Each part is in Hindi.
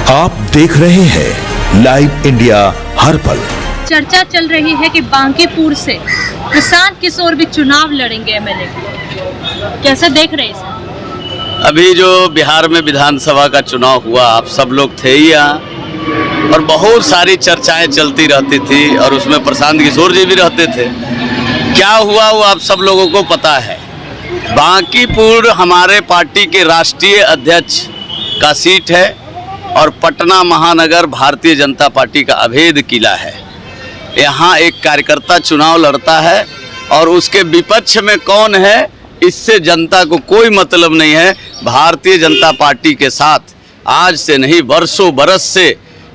आप देख रहे हैं लाइव इंडिया हर पल। चर्चा चल रही है कि बांकीपुर से प्रशांत किशोर भी चुनाव लड़ेंगे एमएलए। कैसे देख रहे हैं इसे? अभी जो बिहार में विधानसभा का चुनाव हुआ, आप सब लोग थे ही यहाँ और बहुत सारी चर्चाएं चलती रहती थी और उसमें प्रशांत किशोर जी भी रहते थे। क्या हुआ वो आप सब लोगों को पता है। बांकीपुर हमारे पार्टी के राष्ट्रीय अध्यक्ष का सीट है और पटना महानगर भारतीय जनता पार्टी का अभेद किला है। यहाँ एक कार्यकर्ता चुनाव लड़ता है और उसके विपक्ष में कौन है इससे जनता को कोई मतलब नहीं है। भारतीय जनता पार्टी के साथ आज से नहीं वर्षों बरस से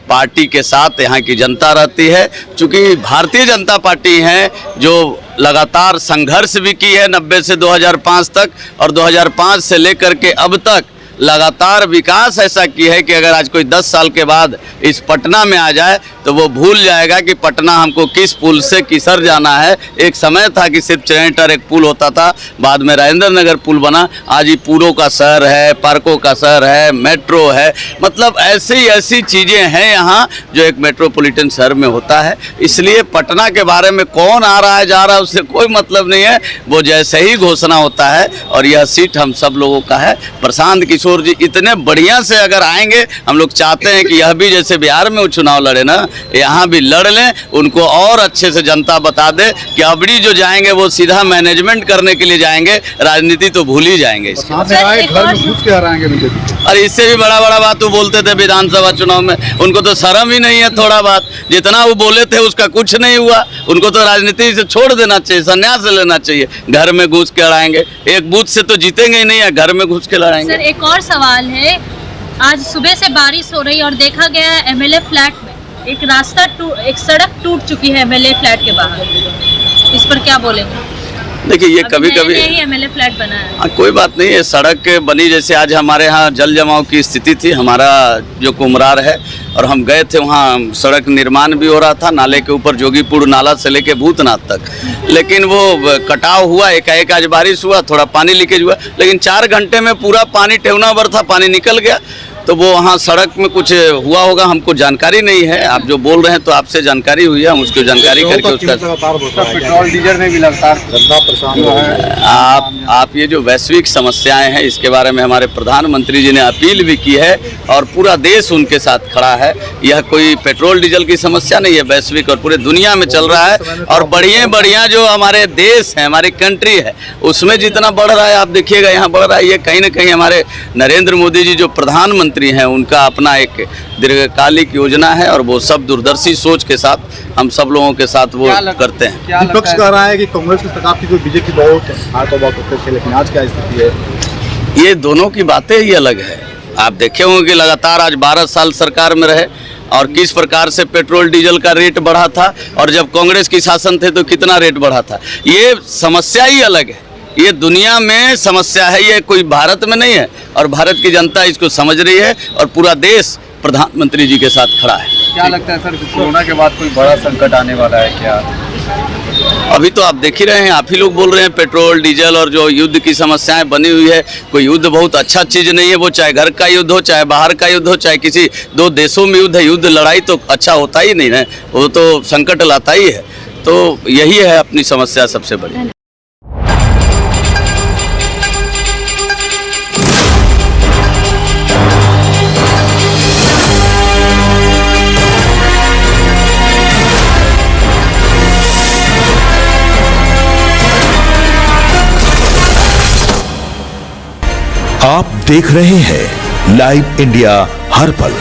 पार्टी के साथ यहाँ की जनता रहती है। चूँकि भारतीय जनता पार्टी है जो लगातार संघर्ष भी की है 90 से 2005 तक और 2005 से लेकर के अब तक लगातार विकास ऐसा की है कि अगर आज कोई 10 साल के बाद इस पटना में आ जाए तो वो भूल जाएगा कि पटना हमको किस पुल से किसर जाना है। एक समय था कि सिर्फ चैनटर एक पुल होता था, बाद में राजेंद्र नगर पुल बना, आज ये पुलों का शहर है, पार्कों का शहर है, मेट्रो है। मतलब ऐसी चीज़ें हैं यहाँ जो एक मेट्रोपॉलिटन शहर में होता है। इसलिए पटना के बारे में कौन आ रहा है जा रहा है उससे कोई मतलब नहीं है। वो जैसे ही घोषणा होता है और यह सीट हम सब लोगों का है। प्रशांत किशोर जी इतने बढ़िया से अगर आएंगे, हम लोग चाहते हैं कि यह भी जैसे बिहार में वो चुनाव लड़े ना, यहाँ भी लड़ लें। उनको और अच्छे से जनता बता दे कि अबड़ी जो जाएंगे वो सीधा मैनेजमेंट करने के लिए जाएंगे, राजनीति तो भूल ही जाएंगे। और इससे भी बड़ा बात वो बोलते थे विधानसभा चुनाव में, उनको तो शर्म ही नहीं है थोड़ा बात। जितना वो बोले थे उसका कुछ नहीं हुआ। उनको तो राजनीति से छोड़ देना चाहिए, संन्यास लेना चाहिए। घर में घुस के लड़ाएंगे, एक बूथ से तो जीतेंगे ही नहीं है, घर में घुस के लड़ाएंगे। सर एक और सवाल है, आज सुबह से बारिश हो रही है और देखा गया है एमएलए फ्लैट में एक सड़क टूट चुकी है एमएलए फ्लैट के बाहर। इस पर क्या बोलेंगे? देखिए ये कभी एमएलए फ्लैट बना है। कोई बात नहीं, ये सड़क बनी जैसे आज हमारे यहाँ जल जमाव की स्थिति थी। हमारा जो कुमरार है और हम गए थे वहाँ, सड़क निर्माण भी हो रहा था नाले के ऊपर, जोगीपुर नाला से लेके भूतनाथ तक। लेकिन वो कटाव हुआ, एकाएक आज बारिश हुआ, थोड़ा पानी लीकेज हुआ, लेकिन 4 घंटे में पूरा पानी टेवना भर था, पानी निकल गया। तो वो वहाँ सड़क में कुछ हुआ होगा, हमको जानकारी नहीं है। आप जो बोल रहे हैं तो आपसे जानकारी हुई है, हम उसको जानकारी करके उसका पेट्रोल डीजल में भी लगातार आप ये जो वैश्विक समस्याएं हैं इसके बारे में हमारे प्रधानमंत्री जी ने अपील भी की है और पूरा देश उनके साथ खड़ा है। यह कोई पेट्रोल डीजल की समस्या नहीं है, वैश्विक और पूरे दुनिया में चल रहा है। और बढ़िया जो हमारे देश है, हमारी कंट्री है, उसमें जितना बढ़ रहा है आप देखिएगा यहाँ बढ़ रहा है। ये कहीं ना कहीं हमारे नरेंद्र मोदी जी जो प्रधानमंत्री हैं उनका अपना एक दीर्घकालिक योजना है और वो सब दूरदर्शी सोच के साथ हम सब लोगों के साथ वो करते हैं। विपक्ष कह रहा है कि कांग्रेस की सरकार की जो बीजेपी बहुत करते थे, लेकिन आज क्या स्थिति है? ये दोनों की बातें ही अलग है। आप देखे होंगे कि लगातार आज 12 साल सरकार में रहे और किस प्रकार से पेट्रोल डीजल का रेट बढ़ा था और जब कांग्रेस की शासन थे तो कितना रेट बढ़ा था। ये समस्या ही अलग है, ये दुनिया में समस्या है, ये कोई भारत में नहीं है। और भारत की जनता इसको समझ रही है और पूरा देश प्रधानमंत्री जी के साथ खड़ा है। क्या लगता है सर, कोरोना के बाद कोई बड़ा संकट आने वाला है क्या? अभी तो आप देख ही रहे हैं, आप ही लोग बोल रहे हैं पेट्रोल डीजल और जो युद्ध की समस्याएं बनी हुई है। कोई युद्ध बहुत अच्छा चीज़ नहीं है, वो चाहे घर का युद्ध हो, चाहे बाहर का युद्ध हो, चाहे किसी 2 देशों में युद्ध है। युद्ध लड़ाई तो अच्छा होता ही नहीं है, वो तो संकट लाता ही है। तो यही है अपनी समस्या सबसे बड़ी। आप देख रहे हैं लाइव इंडिया हर पल।